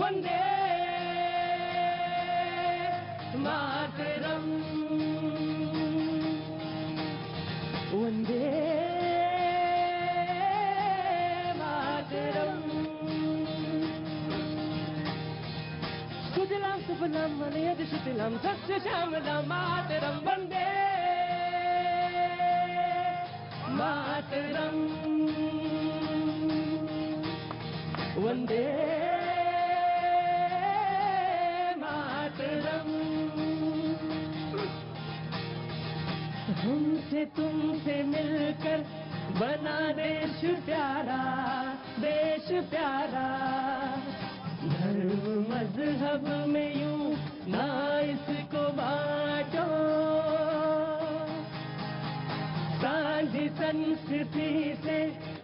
वंदे मातरम, वंदे मातरम। सुजलां सुफलां मलयजशीतलां सस्यश्यामलां मातरं वन्दे मातरं, वन्दे मातरं। हमसे तुमसे मिलकर बना देश प्यारा, देश प्यारा। धर्म मजहब में यूं ना इसको बांटो, साझी संस्कृति से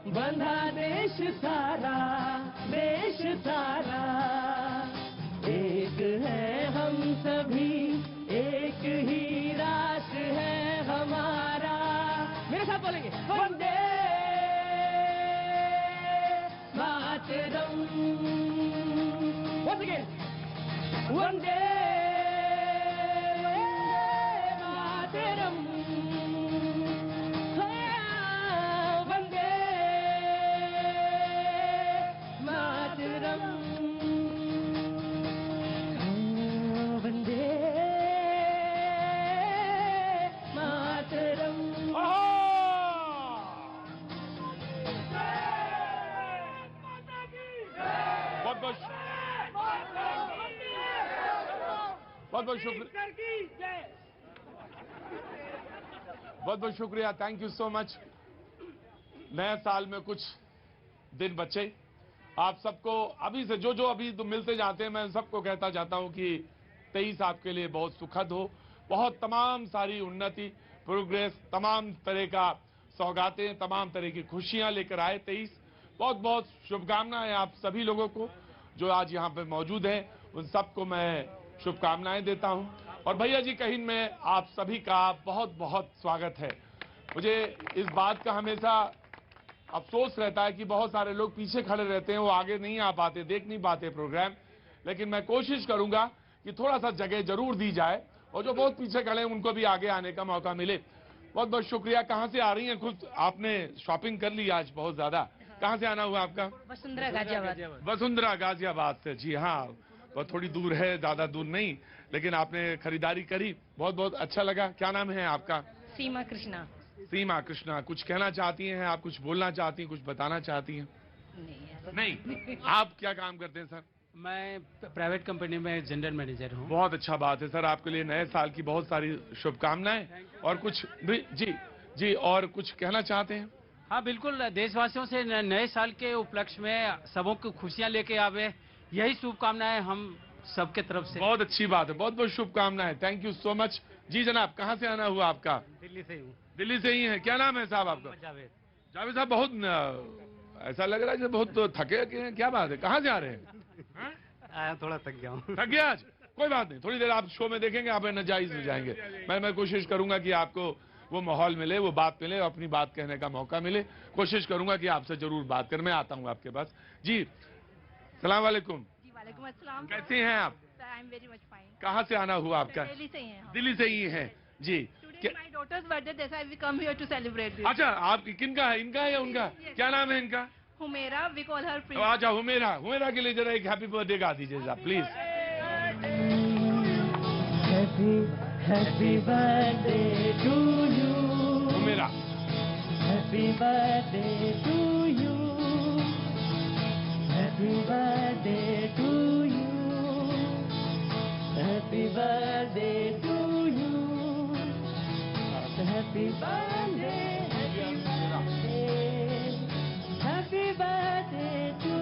बंधा देश सारा, देश सारा। एक है हम सभी, एक ही राष्ट्र है हमारा। मेरे साथ बोलेंगे वंदे मातरम। Once again, Vande Mataram, Vande Mataram, Vande Mataram. बहुत बहुत शुक्रिया, बहुत बहुत शुक्रिया। Thank you so much. नए साल में कुछ दिन बचे, आप सबको अभी से जो जो अभी तो मिलते जाते हैं, मैं सबको कहता जाता हूं कि 23 आपके लिए बहुत सुखद हो, बहुत तमाम सारी उन्नति, प्रोग्रेस, तमाम तरह का सौगातें, तमाम तरह की खुशियां लेकर आए 23। बहुत बहुत शुभकामनाएं आप सभी लोगों को जो आज यहाँ पे मौजूद हैं, उन सबको मैं शुभकामनाएं देता हूं। और भैया जी कहीं में आप सभी का बहुत बहुत स्वागत है। मुझे इस बात का हमेशा अफसोस रहता है कि बहुत सारे लोग पीछे खड़े रहते हैं, वो आगे नहीं आ पाते, देख नहीं पाते प्रोग्राम, लेकिन मैं कोशिश करूंगा कि थोड़ा सा जगह जरूर दी जाए और जो बहुत पीछे खड़े हैं उनको भी आगे आने का मौका मिले। बहुत बहुत शुक्रिया। कहाँ से आ रही हैं? खुद आपने शॉपिंग कर ली आज बहुत ज्यादा। कहाँ से आना हुआ आपका? वसुंधरा गाजियाबाद। वसुंधरा गाजियाबाद से। जी हाँ, बहुत थोड़ी दूर है, ज्यादा दूर नहीं, लेकिन आपने खरीदारी करी, बहुत बहुत अच्छा लगा। क्या नाम है आपका? सीमा कृष्णा। सीमा कृष्णा। कुछ कहना चाहती हैं आप? कुछ बोलना चाहती हैं? कुछ बताना चाहती हैं? नहीं। आप क्या काम करते हैं सर? मैं प्राइवेट कंपनी में जनरल मैनेजर हूँ। बहुत अच्छा बात है सर, आपके लिए नए साल की बहुत सारी शुभकामनाएं। और कुछ जी जी, और कुछ कहना चाहते हैं? हाँ बिल्कुल, देशवासियों से नए साल के उपलक्ष्य में सबों को खुशियाँ लेके आवे, यही शुभकामनाएं हम सबके तरफ से। बहुत अच्छी बात है, बहुत बहुत शुभकामनाएं। Thank you so much. जी जनाब, कहाँ से आना हुआ आपका? दिल्ली से हूँ। दिल्ली से ही है। क्या नाम है साहब आपका? जावेद। जावेद साहब, बहुत ऐसा लग रहा है जैसे बहुत थके हैं। क्या बात है, कहाँ से आ रहे हैं? आया थोड़ा थक गया हूँ। थक गया आज? कोई बात नहीं, थोड़ी देर आप शो में देखेंगे, आप एनर्जाइज हो जाएंगे। मैं कोशिश करूंगा कि आपको वो माहौल मिले, वो बात मिले, अपनी बात कहने का मौका मिले। कोशिश करूंगा कि आपसे जरूर बात करें। मैं आता हूं आपके पास। जी सलाम वालेकुम। जी वालेकुम अस्सलाम। कैसे हैं आप? I am very much fine. कहाँ से आना हुआ आपका? दिल्ली से ही हैं। दिल्ली से ही है जी। Today my daughter's birthday, that's why we come here to celebrate this. अच्छा, आप किनका है? इनका है या उनका? क्या नाम है इनका? Humaira, we call her prince. अच्छा, हुमेरा। हुमेरा के लिए जरा एक हैप्पी बर्थडे गा दीजिए साहब please. Happy birthday to you. Humaira. Happy birthday to you. Happy birthday to you. Happy birthday to you. Happy birthday. Happy birthday to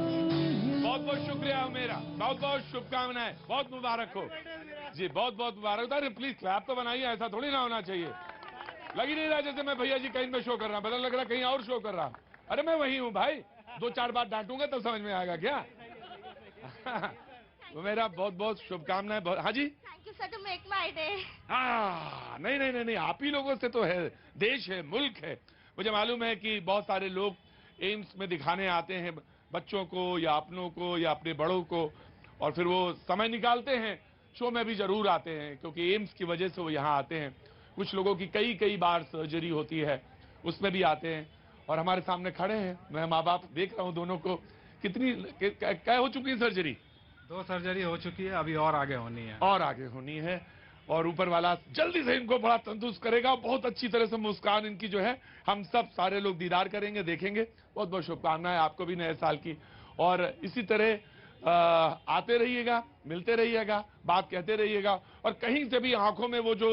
you. बहुत बहुत शुक्रिया हुमेरा, बहुत बहुत शुभकामनाएं, बहुत मुबारक हो जी, बहुत बहुत मुबारक। अरे प्लीज क्लैप तो बनाइए, ऐसा थोड़ी ना होना चाहिए। लग ही नहीं रहा जैसे मैं भैया जी कहीं में शो कर रहा, बदल लग रहा कहीं और शो कर रहा। अरे मैं वही हूँ भाई, 2-4 बार डांटूंगा तब समझ में आएगा क्या। तो मेरा बहुत बहुत शुभकामनाएं। हाँ जी, thank you sir to make my day. हाँ नहीं नहीं नहीं नहीं, आप ही लोगों से तो है, देश है, मुल्क है। मुझे मालूम है कि बहुत सारे लोग एम्स में दिखाने आते हैं बच्चों को या अपनों को या अपने बड़ों को, और फिर वो समय निकालते हैं, शो में भी जरूर आते हैं, क्योंकि एम्स की वजह से वो यहाँ आते हैं। कुछ लोगों की कई बार सर्जरी होती है, उसमें भी आते हैं और हमारे सामने खड़े हैं। मैं माँ बाप देख रहा हूँ दोनों को। कितनी क्या हो चुकी है सर्जरी? 2 सर्जरी हो चुकी है, अभी और आगे होनी है। और आगे होनी है, और ऊपर वाला जल्दी से इनको बड़ा तंदुरुस्त करेगा। बहुत अच्छी तरह से मुस्कान इनकी जो है हम सब सारे लोग दीदार करेंगे, देखेंगे। बहुत बहुत शुभकामनाएं आपको भी नए साल की, और इसी तरह आते रहिएगा, मिलते रहिएगा, बात कहते रहिएगा, और कहीं से भी आंखों में वो जो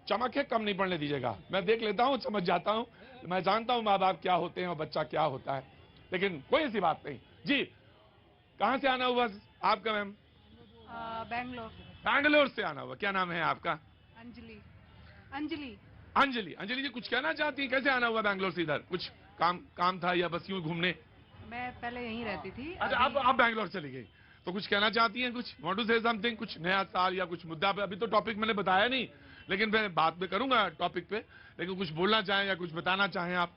चमक है कम नहीं पड़ने दीजिएगा। मैं देख लेता हूँ, समझ जाता हूँ, मैं जानता हूँ माँ बाप क्या होते हैं और बच्चा क्या होता है, लेकिन कोई ऐसी बात नहीं। जी, कहाँ से आना हुआ आपका मैम? बैंगलोर। बैंगलोर से आना हुआ। क्या नाम है आपका? अंजलि। अंजलि। अंजलि। अंजलि जी कुछ कहना चाहती हैं? कैसे आना हुआ बैंगलोर से इधर? कुछ काम था या बस यूं घूमने? मैं पहले यहीं रहती थी। अच्छा, आप बैंगलोर चली गई, तो कुछ कहना चाहती हैं? कुछ वांट टू से समथिंग, कुछ नया साल या कुछ मुद्दा पे? अभी तो टॉपिक मैंने बताया नहीं, लेकिन मैं बात में करूंगा टॉपिक पे, लेकिन कुछ बोलना चाहें या कुछ बताना चाहें आप?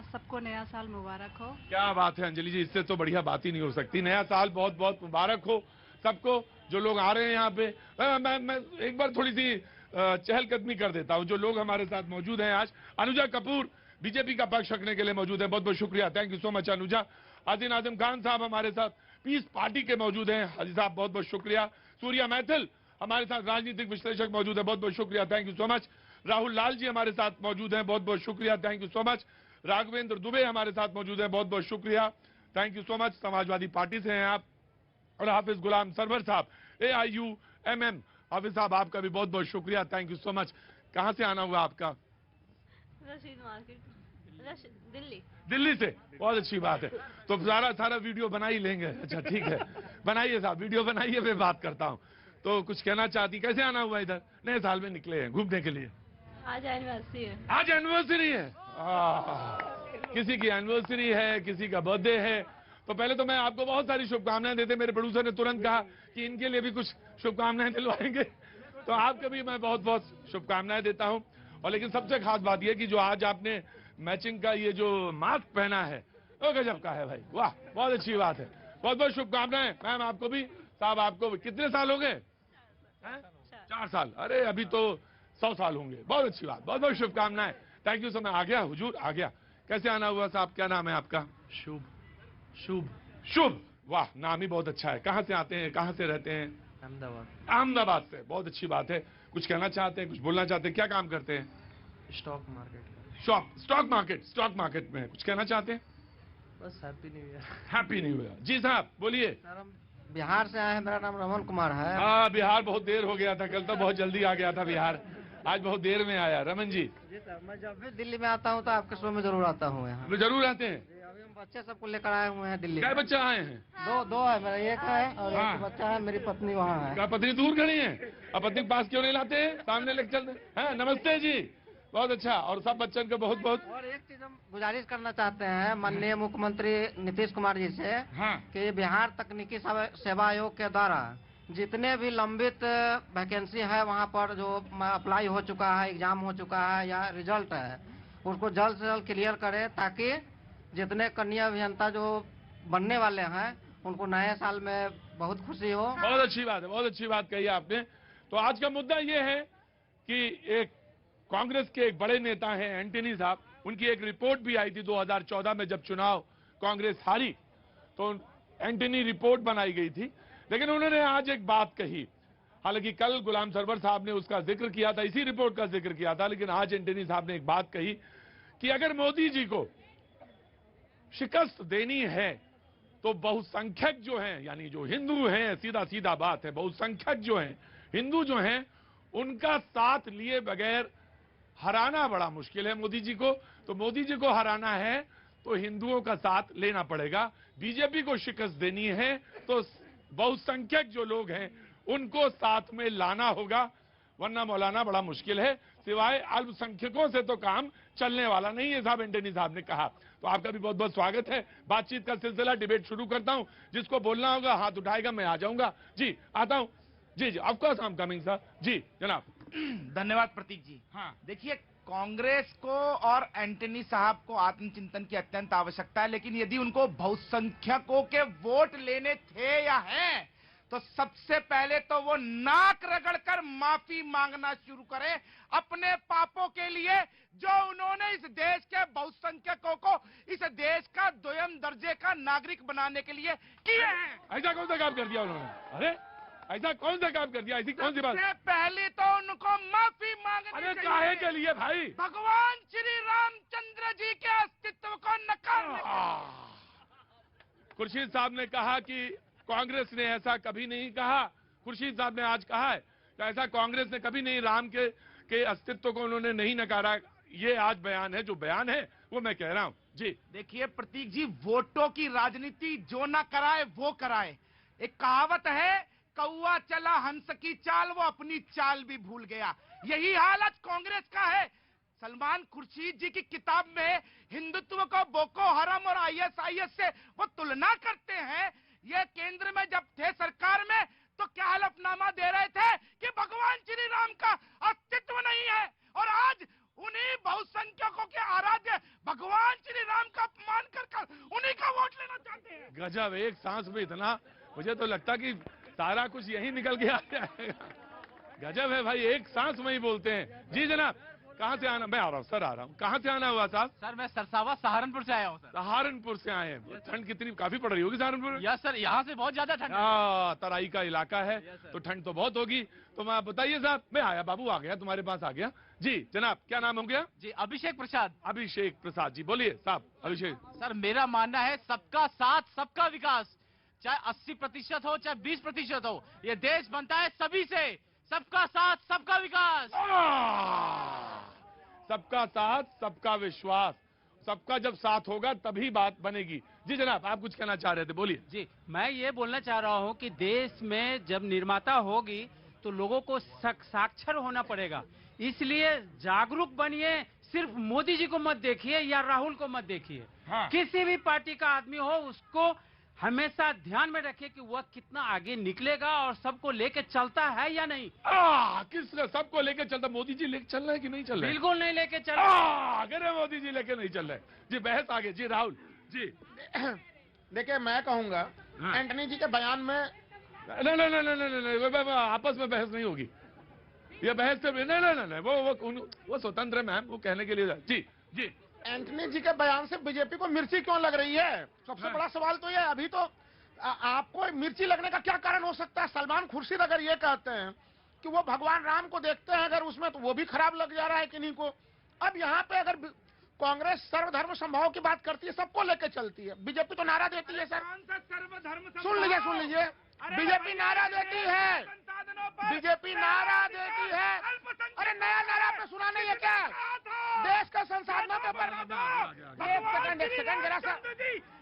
सबको नया साल मुबारक हो। क्या बात है अंजलि जी, इससे तो बढ़िया बात ही नहीं हो सकती। नया साल बहुत बहुत मुबारक हो सबको, जो लोग आ रहे हैं यहाँ पे। मैं एक बार थोड़ी सी चहलकदमी कर देता हूँ। जो लोग हमारे साथ मौजूद हैं आज, अनुजा कपूर बीजेपी का पक्ष रखने के लिए मौजूद है, बहुत बहुत शुक्रिया, thank you so much Anuja. Adin Azam Khan sahab हमारे साथ पीस पार्टी के मौजूद हैं, हाजी साहब बहुत बहुत शुक्रिया। सूर्या मैथिल हमारे साथ राजनीतिक विश्लेषक मौजूद है, बहुत बहुत शुक्रिया, thank you so much. Rahul Lal ji हमारे साथ मौजूद हैं, बहुत बहुत शुक्रिया, thank you so much. Raghavendra Dubey हमारे साथ मौजूद है, बहुत बहुत शुक्रिया, thank you so much. Samajwadi Party से हैं आप। और हाफिज गुलाम सरवर साहब AIUMM, हाफिज साहब आपका भी बहुत बहुत शुक्रिया, थैंक यू सो मच। कहाँ से आना हुआ आपका? रशीद मार्केट, दिल्ली। दिल्ली से, बहुत अच्छी बात है। तो सारा वीडियो बना ही लेंगे। अच्छा ठीक है, बनाइए साहब, वीडियो बनाइए, मैं बात करता हूँ। तो कुछ कहना चाहती? कैसे आना हुआ इधर? नए साल में निकले हैं घूमने के लिए? आज एनिवर्सरी है। आज एनिवर्सरी है? किसी की एनिवर्सरी है, किसी का बर्थडे है। तो पहले तो मैं आपको बहुत सारी शुभकामनाएं देते। मेरे प्रोड्यूसर ने तुरंत कहा कि इनके लिए भी कुछ शुभकामनाएं दिलवाएंगे, तो आपको भी मैं बहुत बहुत शुभकामनाएं देता हूं। और लेकिन सबसे खास बात यह कि जो आज आपने मैचिंग का ये जो मास्क पहना है, वो गजब का है भाई, वाह, बहुत अच्छी बात है। बहुत बहुत शुभकामनाएं मैम आपको भी, साहब आपको भी। कितने साल हो गए? 4 साल। अरे अभी तो 100 साल होंगे। बहुत अच्छी बात, बहुत बहुत शुभकामनाएं, थैंक यू सो मच। आ गया हुजूर, आ गया। कैसे आना हुआ साहब? क्या नाम है आपका? शुभ। शुभ। शुभ, वाह, नाम ही बहुत अच्छा है। कहाँ से आते हैं, कहाँ से रहते हैं? अहमदाबाद। अहमदाबाद से, बहुत अच्छी बात है। कुछ कहना चाहते हैं, कुछ बोलना चाहते हैं? क्या काम करते हैं? Stock market. स्टॉक मार्केट में कुछ कहना चाहते हैं? बस happy new year. Happy new year. जी साहब बोलिए। सर हम बिहार से आए हैं, मेरा नाम रमन कुमार है। हाँ, बिहार बहुत देर हो गया था, कल तो बहुत जल्दी आ गया था बिहार, आज बहुत देर में आया। रमन जी? जी सर, मैं जब भी दिल्ली में आता हूँ तो आपके शो में जरूर आता हूँ यहाँ। जरूर आते हैं। अभी हम बच्चे सबको लेकर आए हुए हैं दिल्ली। क्या बच्चे आए हैं? दो है, मेरा एक है और हाँ। एक बच्चा है, मेरी पत्नी वहाँ है। क्या पत्नी दूर खड़ी है? अब पत्नी के पास क्यों नहीं लाते हैं? सामने लेकर चलते हैं। नमस्ते जी, बहुत अच्छा। और सब बच्चों को बहुत बहुत। और एक चीज हम गुजारिश करना चाहते हैं माननीय मुख्यमंत्री नीतीश कुमार जी से, हाँ, कि बिहार तकनीकी सेवा आयोग के द्वारा जितने भी लंबित वैकेंसी है वहाँ पर जो अप्लाई हो चुका है, एग्जाम हो चुका है या रिजल्ट है, उसको जल्द से जल्द क्लियर करें, ताकि जितने कन्या अभियंता जो बनने वाले हैं उनको नए साल में बहुत खुशी हो। बहुत अच्छी बात है, बहुत अच्छी बात कही आपने। तो आज का मुद्दा ये है कि एक कांग्रेस के एक बड़े नेता हैं एंटनी साहब, उनकी एक रिपोर्ट भी आई थी 2014 में, जब चुनाव कांग्रेस हारी तो एंटनी रिपोर्ट बनाई गई थी। लेकिन उन्होंने आज एक बात कही, हालांकि कल गुलाम सरवर साहब ने उसका जिक्र किया था, इसी रिपोर्ट का जिक्र किया था, लेकिन आज एंटनी साहब ने एक बात कही कि अगर मोदी जी को शिकस्त देनी है तो बहुसंख्यक जो हैं, यानी जो हिंदू हैं, सीधा सीधा बात है, बहुसंख्यक जो हैं, हिंदू जो हैं, उनका साथ लिए बगैर हराना बड़ा मुश्किल है मोदी जी को। तो मोदी जी को हराना है तो हिंदुओं का साथ लेना पड़ेगा। बीजेपी को शिकस्त देनी है तो बहुसंख्यक जो लोग हैं उनको साथ में लाना होगा, वरना मौलाना बड़ा मुश्किल है। सिवाय अल्पसंख्यकों से तो काम चलने वाला नहीं है, साहब एंटनी साहब ने कहा। तो आपका भी बहुत बहुत स्वागत है। बातचीत का सिलसिला, डिबेट शुरू करता हूं। जिसको बोलना होगा हाथ उठाएगा, मैं आ जाऊंगा। जी आता हूं। जी जी, of course I am coming sir. जी जनाब। धन्यवाद प्रतीक जी। हाँ, देखिए, कांग्रेस को और एंटनी साहब को आत्मचिंतन की अत्यंत आवश्यकता है, लेकिन यदि उनको बहुसंख्यकों के वोट लेने थे या हैं, तो सबसे पहले तो वो नाक रगड़कर माफी मांगना शुरू करे अपने पापों के लिए जो उन्होंने इस देश के बहुसंख्यकों को इस देश का द्वयम दर्जे का नागरिक बनाने के लिए किए हैं। ऐसा कौन सा काम कर दिया उन्होंने? अरे ऐसा कौन सा काम कर दिया? ऐसी कौन सी बात? सबसे पहले तो उनको माफी मांगनी अरे चाहिए। काहे के लिए भाई? भगवान श्री रामचंद्र जी के अस्तित्व को नकारने के लिए। खुर्शीद साहब ने कहा कि कांग्रेस ने ऐसा कभी नहीं कहा। खुर्शीद साहब ने आज कहा है कि ऐसा कांग्रेस ने कभी नहीं, राम के अस्तित्व को उन्होंने नहीं नकारा। ये आज बयान है, जो बयान है वो मैं कह रहा हूं। जी देखिए प्रतीक जी, वोटों की राजनीति जो ना कराए वो कराए। एक कहावत है, कौवा चला हंस की चाल, वो अपनी चाल भी भूल गया। यही हालत कांग्रेस का है। सलमान खुर्शीद जी की किताब में हिंदुत्व को बोको हराम और आईएसआईएस से वो तुलना करते हैं। ये केंद्र में जब थे सरकार में तो क्या हलफनामा दे रहे थे कि भगवान श्री राम का अस्तित्व नहीं है, और आज उन्हीं बहुसंख्यकों के आराध्य भगवान श्री राम का अपमान कर उन्हीं का वोट लेना चाहते हैं। गजब, एक सांस में इतना, मुझे तो लगता कि सारा कुछ यही निकल के आ जाएगा। गजब है भाई, एक सांस में ही बोलते हैं। जी जनाब, कहाँ से आना? मैं आ रहा हूँ सर, आ रहा हूँ। कहाँ से आना हुआ साहब? सर मैं सरसावा सहारनपुर से आया हूँ सर। सहारनपुर से आए हैं। ठंड कितनी, काफी पड़ रही होगी सहारनपुर? यस सर, यहाँ से बहुत ज्यादा ठंड है। तराई का इलाका है तो ठंड तो बहुत होगी। तो मैं बताइए साहब, मैं आया, बाबू आ गया, तुम्हारे पास आ गया। जी जनाब, क्या नाम हो गया? जी अभिषेक प्रसाद। अभिषेक प्रसाद जी, बोलिए साहब। अभिषेक, सर मेरा मानना है सबका साथ सबका विकास, चाहे 80% हो चाहे 20% हो, ये देश बनता है सभी से। सबका साथ सबका विकास। सबका साथ सबका विश्वास, सबका जब साथ होगा तभी बात बनेगी। जी जनाब, आप कुछ कहना चाह रहे थे, बोलिए। जी मैं ये बोलना चाह रहा हूँ कि देश में जब निर्माता होगी तो लोगों को साक्षर होना पड़ेगा। इसलिए जागरूक बनिए। सिर्फ मोदी जी को मत देखिए या राहुल को मत देखिए। हाँ। किसी भी पार्टी का आदमी हो उसको हमेशा ध्यान में रखिए कि वह कितना आगे निकलेगा और सबको लेके चलता है या नहीं। किस सबको लेके चलता? मोदी जी लेके चल रहे हैं कि नहीं चल रहे? बिल्कुल नहीं लेके चल अरे मोदी जी लेके नहीं चल रहे। जी बहस आगे। जी राहुल जी। देखिए मैं कहूंगा, हाँ। एंटनी जी के बयान में नहीं, आपस में बहस नहीं होगी। ये बहस से नहीं, वो स्वतंत्र है मैम, वो कहने के लिए। जी जी, एंटनी जी के बयान से बीजेपी को मिर्ची क्यों लग रही है? सबसे हाँ। बड़ा सवाल तो ये। अभी तो आपको मिर्ची लगने का क्या कारण हो सकता है? सलमान खुर्शीद अगर ये कहते हैं कि वो भगवान राम को देखते हैं अगर उसमें, तो वो भी खराब लग जा रहा है किन्हीं को। अब यहाँ पे अगर कांग्रेस सर्वधर्म संभाव की बात करती है, सबको लेके चलती है, बीजेपी तो नारा देती है सर। सुन लीजिए, बीजेपी नारा देती है, बीजेपी नारा देती है। अरे नया नारा आपने सुना नहीं है क्या? देश का संसाधनों के ऊपर। एक सेकंड जरा सा,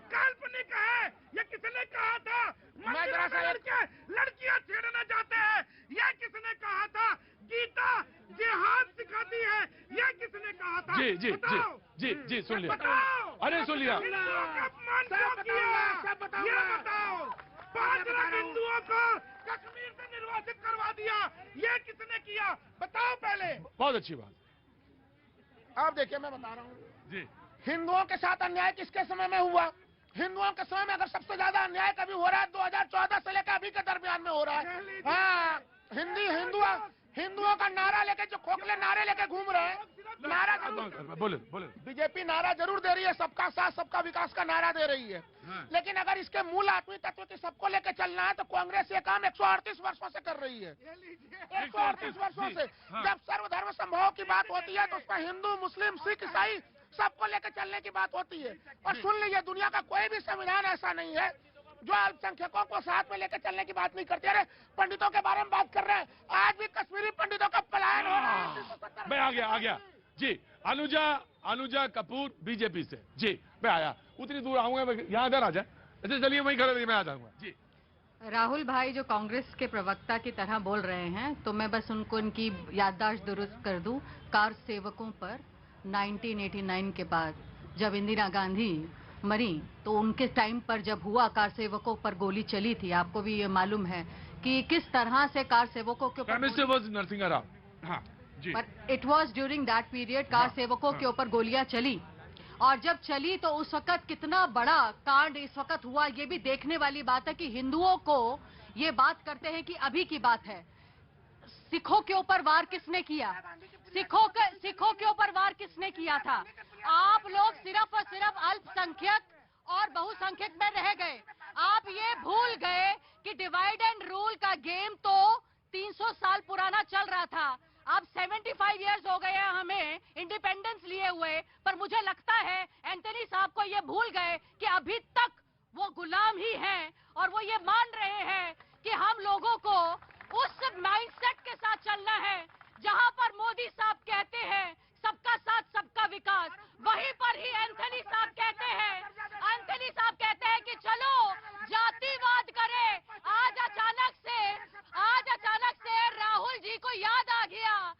काल्पनिक है। ये किसने कहा था? मैं जरा सा लड़कियां छेड़ना चाहते हैं, ये किसने कहा था? गीता जिहाद सिखाती है, ये किसने कहा था? जी जी जी जी जी, सुन लिया। अरे सुन लिया। अपमान क्यों किया? ये बताओ। 5 लाख हिंदुओं को कश्मीर से निर्वासित करवा दिया, ये किसने किया? बताओ पहले। बहुत अच्छी बात। अब देखिए मैं बता रहा हूँ, जी हिंदुओं के साथ अन्याय किसके समय में हुआ? हिंदुओं के समय में अगर सबसे ज्यादा अन्याय कभी हो रहा है 2014 से लेकर अभी के दरमियान में हो रहा है। हाँ, हिंदुओं का नारा लेके, जो खोखले नारे लेके घूम रहे हैं, नारा बोले बोले। बीजेपी नारा जरूर दे रही है, सबका साथ सबका विकास का नारा दे रही है। लेकिन अगर इसके मूल आत्मी तत्व की सबको लेके चलना है तो कांग्रेस ये काम 138 वर्षों से कर रही है। 138 वर्षों से। जब सर्वधर्म संभाव की बात होती है तो उसमें हिंदू, मुस्लिम, सिख, ईसाई सबको लेकर चलने की बात होती है। और सुन लीजिए, दुनिया का कोई भी संविधान ऐसा नहीं है जो अल्पसंख्यकों को साथ में लेकर चलने की बात नहीं करती। अरे पंडितों के बारे में बात कर रहे हैं, आज भी कश्मीरी पंडितों का पलायन हो रहा है। मैं आ गया जी। अनुजा कपूर बीजेपी से। जी मैं आया, उतनी दूर आऊंगा, यहाँ इधर आ जाए। अच्छा चलिए वहीं खड़े रहिए, मैं आ जाऊंगा। जी राहुल भाई जो कांग्रेस के प्रवक्ता की तरह बोल रहे हैं, तो मैं बस उनको इनकी याददाश्त दुरुस्त कर दूं। कार सेवकों पर 1989 के बाद जब इंदिरा गांधी मरी तो उनके टाइम पर जब हुआ, कार सेवकों पर गोली चली थी। आपको भी ये मालूम है कि किस तरह से कार सेवकों के ऊपर नरसिंह राव। हाँ जी। पर it was during that period car सेवकों के ऊपर गोलियां चली। और जब चली तो उस वक्त कितना बड़ा कांड इस वक्त हुआ, ये भी देखने वाली बात है कि हिंदुओं को ये बात करते हैं कि अभी की बात है। सिखों के ऊपर वार किसने किया? सिखों के ऊपर वार किसने किया था? आप लोग सिर्फ और सिर्फ अल्पसंख्यक और बहुसंख्यक में रह गए। आप ये भूल गए कि डिवाइड एंड रूल का गेम तो 300 साल पुराना चल रहा था। अब 75 इयर्स हो गए हैं हमें इंडिपेंडेंस लिए हुए, पर मुझे लगता है एंथनी साहब को ये भूल गए कि अभी तक वो गुलाम ही हैं और वो ये मान रहे हैं कि हम लोगों को उस माइंडसेट के साथ चलना है जहां पर मोदी साहब कहते हैं सबका साथ सबका विकास, वहीं पर ही एंथनी साहब कहते हैं कि चलो जातिवाद करें। आज अचानक से राहुल जी को याद आ गया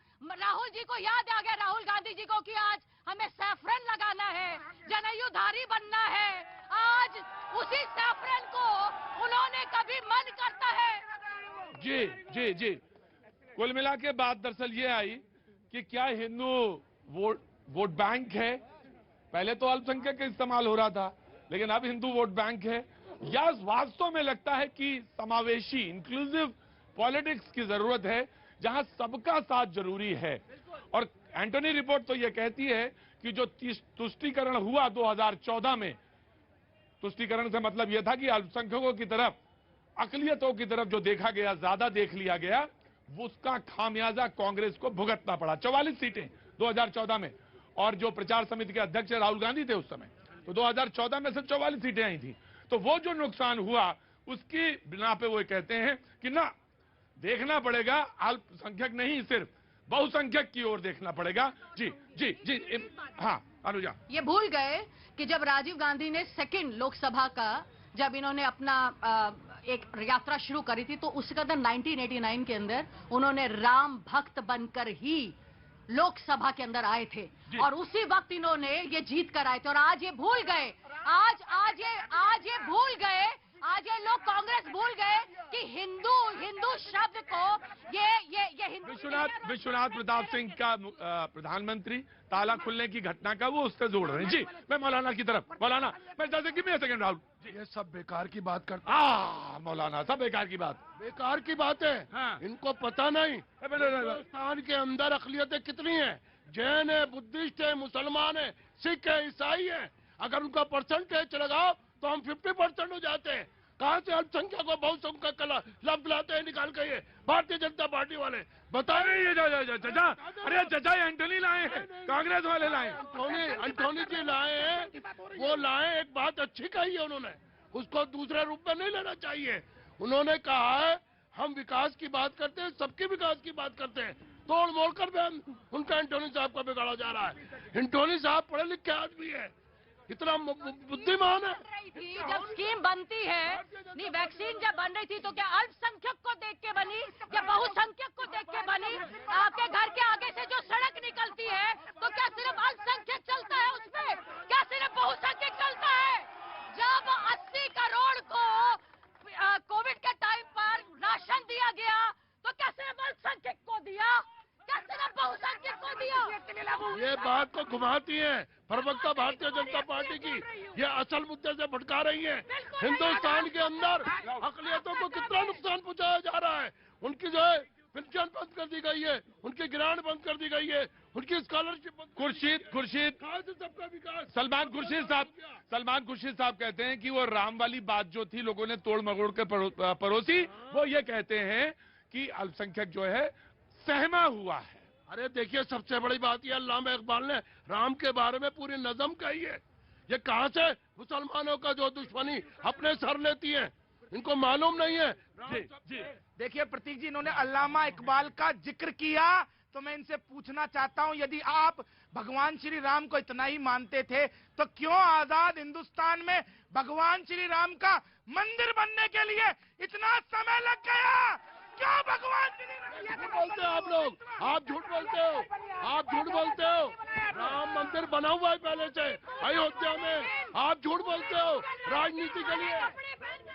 राहुल गांधी जी को कि आज हमें सैफरन लगाना है, जनेऊधारी बनना है। आज उसी सैफरन को उन्होंने कभी मन करता है। जी कुल मिला के बात दरअसल ये आई कि क्या हिंदू वोट बैंक है? पहले तो अल्पसंख्यक का इस्तेमाल हो रहा था, लेकिन अब हिंदू वोट बैंक है, या वास्तव में लगता है कि समावेशी इंक्लूसिव पॉलिटिक्स की जरूरत है जहां सबका साथ जरूरी है। और एंटोनी रिपोर्ट तो ये कहती है कि जो तुष्टीकरण हुआ 2014 में, तुष्टीकरण से मतलब यह था कि अल्पसंख्यकों की तरफ, अकलियतों की तरफ जो देखा गया, ज्यादा देख लिया गया, उसका खामियाजा कांग्रेस को भुगतना पड़ा। 44 सीटें 2014 में, और जो प्रचार समिति के अध्यक्ष राहुल गांधी थे उस समय, तो 2014 में सिर्फ 44 सीटें आई थी। तो वो जो नुकसान हुआ उसकी बिना पे वो कहते हैं कि ना, देखना पड़ेगा अल्पसंख्यक नहीं, सिर्फ बहुसंख्यक की ओर देखना पड़ेगा। जी हाँ अनुजा, ये भूल गए कि जब राजीव गांधी ने सेकंड लोकसभा का, जब इन्होंने अपना एक यात्रा शुरू करी थी, तो उसके अंदर 1989 के अंदर उन्होंने राम भक्त बनकर ही लोकसभा के अंदर आए थे, और उसी वक्त इन्होंने ये जीत कर आए थे। और आज ये भूल गए, आज ये भूल गए, आज ये लोग कांग्रेस भूल गए कि हिंदू शब्द को ये विश्वनाथ प्रताप सिंह का प्रधानमंत्री ताला खुलने की घटना का वो उससे जोड़ रहे हैं। जी मैं मौलाना की तरफ, मौलाना मैं सेकंड राहुल, ये सब बेकार की बात करते मौलाना सब बेकार की बात है। हाँ। इनको पता नहीं हिंदुस्तान के अंदर अकलियतें कितनी हैं। जैन है, बुद्धिस्ट है, मुसलमान है, सिख है, ईसाई है। अगर उनका परसेंटेज लगाओ तो हम 50% हो जाते हैं। कहां से अल्पसंख्यक को बहुसंख्यक का लफ्ज लाते हैं निकाल के? ये भारतीय जनता पार्टी वाले बताए। ये चचा, अरे चचा एंटोनी लाए हैं, कांग्रेस वाले लाए, एंटोनी जी लाए हैं। वो लाए, एक बात अच्छी कही है उन्होंने, उसको दूसरे रूप में नहीं लेना चाहिए। उन्होंने कहा है हम विकास की बात करते हैं, सबके विकास की बात करते हैं, तोड़ मोड़ कर उनका एंटोनी साहब का बिगाड़ा जा रहा है। एंटोनी साहब पढ़े लिखे आदमी है, इतना बुद्धिमान है। जब स्कीम बनती है, नहीं वैक्सीन जब बन रही थी, तो क्या अल्पसंख्यक को देख के बनी या बहुसंख्यक को देख के बनी? आपके घर के आगे से जो सड़क निकलती है, तो क्या सिर्फ अल्पसंख्यक चलता है उसमें? क्या सिर्फ बहुसंख्यक चलता है? जब 80 करोड़ को कोविड के टाइम पर राशन दिया गया, तो क्या सिर्फ अल्पसंख्यक को दिया? क्या सिर्फ बहुसंख्यक को दिया? ये बात को घुमाती है प्रवक्ता भारतीय जनता पार्टी की, ये असल मुद्दे से भटका रही है। हिंदुस्तान के अंदर अकलियतों को कितना नुकसान पहुंचाया जा रहा है। उनकी जो है पेंशन बंद कर दी गई है, उनकी ग्रांट बंद कर दी गई है, उनकी स्कॉलरशिप। खुर्शीद सबका विकास। सलमान खुर्शीद साहब कहते हैं कि वो राम वाली बात जो थी लोगों ने तोड़ मरोड़ के परोसी, वो ये कहते हैं कि अल्पसंख्यक जो है सहमा हुआ है। अरे देखिए, सबसे बड़ी बात यह, अल्लामा इकबाल ने राम के बारे में पूरी नज़म कही है। ये कहां से मुसलमानों का जो दुश्मनी अपने सर लेती है, इनको मालूम नहीं है। जी देखिए प्रतीक जी, इन्होंने अल्लामा इकबाल का जिक्र किया, तो मैं इनसे पूछना चाहता हूं, यदि आप भगवान श्री राम को इतना ही मानते थे, तो क्यों आजाद हिंदुस्तान में भगवान श्री राम का मंदिर बनने के लिए इतना समय लग गया? क्यों भगवान श्री राम? झूठ बोलते हो आप लोग, आप झूठ बोलते हो। राम मंदिर बना हुआ है पहले से अयोध्या में, आप झूठ बोलते हो राजनीति के लिए।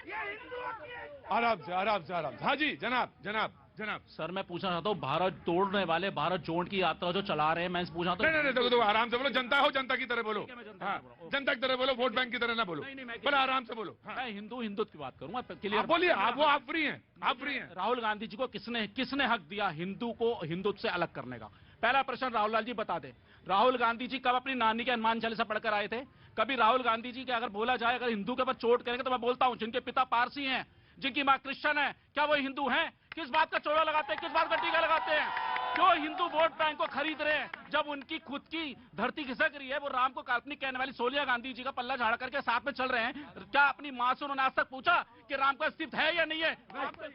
ये हिंदुओं की एकता। आराम से आराम से आराम से। हाँ जी जनाब जनाब जनाब। सर मैं पूछना चाहता हूँ, भारत तोड़ने वाले भारत जोड़ की यात्रा जो चला रहे हैं, मैं पूछना चाहता नहीं नहीं देखो देखो, आराम से बोलो, जनता हो जनता की तरह बोलो। मैं जनता हाँ, की तरह बोलो। जनता की तरह बोलो, वोट बैंक की तरह ना बोलो। नहीं, मैं पर आराम से बोलो। हाँ। मैं हिंदुत्व की बात करूंगा, क्लियर। आप बोलिए, आप फ्री हैं, आप फ्री हैं। राहुल गांधी जी को किसने हक दिया हिंदू को हिंदुत्व से अलग करने का? पहला प्रश्न राहुल लाल जी बता दें, राहुल गांधी जी कब अपनी नानी के हनुमान चालीसा पढ़कर आए थे? कभी राहुल गांधी जी के अगर बोला जाए अगर हिंदू के ऊपर चोट करेंगे तो मैं बोलता हूं जिनके पिता पारसी हैं, जिनकी मां क्रिश्चियन है, क्या वो हिंदू हैं? किस बात का चोला लगाते हैं, किस बात का टीका लगाते हैं? क्यों हिंदू वोट बैंक को खरीद रहे हैं जब उनकी खुद की धरती खिसक रही है? वो राम को काल्पनिक कहने वाली सोनिया गांधी जी का पल्ला झाड़ करके साथ में चल रहे हैं। क्या अपनी मां से उन्होंने आज तक पूछा कि राम का अस्तित्व है या नहीं है?